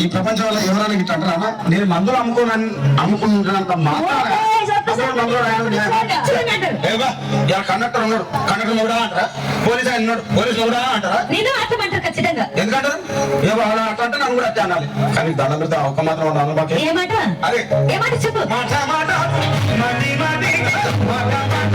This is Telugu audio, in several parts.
ఈ ప్రపంచంలో ఎవరైనా ఇట్లా అంటారా? నేను మందులు అమ్ముకుంటున్నంత మాత్రాన కండక్టర్ ఉన్నాడు, కండక్టర్ కూడా అంటారా? పోలీసు ఆయన ఉన్నాడు, పోలీసు కూడా అంటారా? ఖచ్చితంగా ఎందుకంటారు? ఏమో అలా అట్లా అంటే నన్ను కూడా అట్లా అనాలి. కానీ దండం పెడితే ఒక్క మాత్రం ఉన్నాను బాకి. అదే చెప్పు మాట మాట మది మది మాట మాట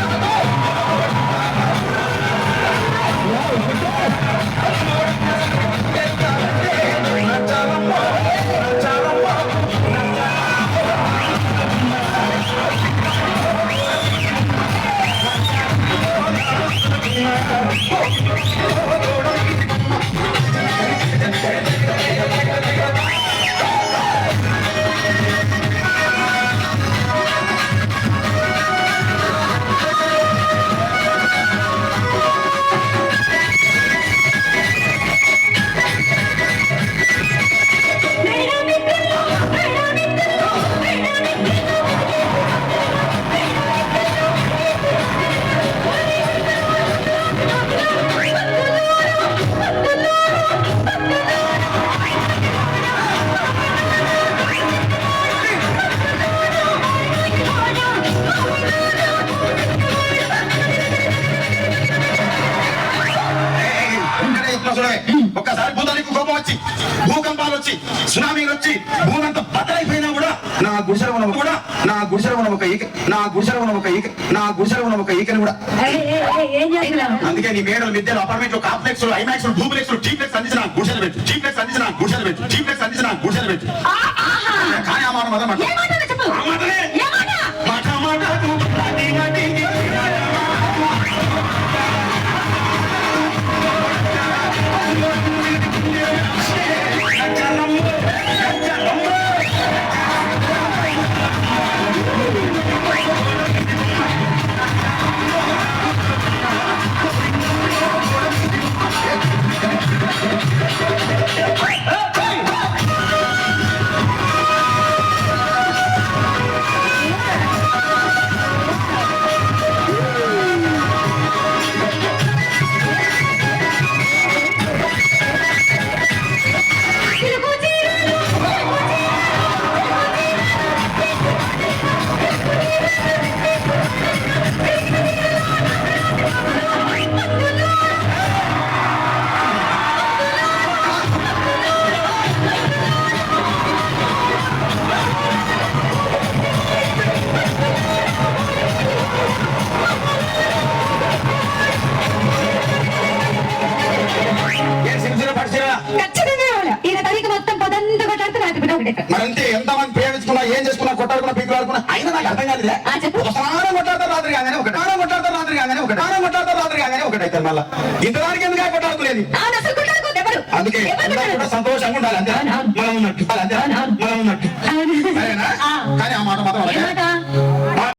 ఒక్కసారి భూతానికి కోపం వచ్చి భూకంపాలు వచ్చి సునామీలు వచ్చి భూమి అంతా బద్దలైపోయినా కూడా నా గుడిసెల ఉన్న ఒక ఈకని కూడా అందుకే నీ మేడలు విద్యలు అపార్ట్మెంట్లు కాంప్లెక్స్ ఐమాక్స్ డూప్లెక్స్ టీప్లెక్స్ అందించిన గుడిసెలు పెట్టు టీప్లెక్స్ అందించిన గుడిసెలు పెట్టు కానీ ఆ మాట మాట మరంతే ఎంతమంది ప్రేమించుకున్నా ఏం చేసుకున్నా కొట్టాడుకున్నా పీకులు ఆడుకున్నా అయినా నాకు అర్థం కాదు. ఒకసారి కొట్టాడతారు రాత్రి కాగానే ఒకటి అవుతారు మళ్ళా ఇంతదానికి ఎందుకు కొట్టాడుకునేది? అందుకే కూడా సంతోషంగా ఉండాలి అంతే మనం ఉన్నట్టు సరేనా? కానీ ఆ మాట మాత్రం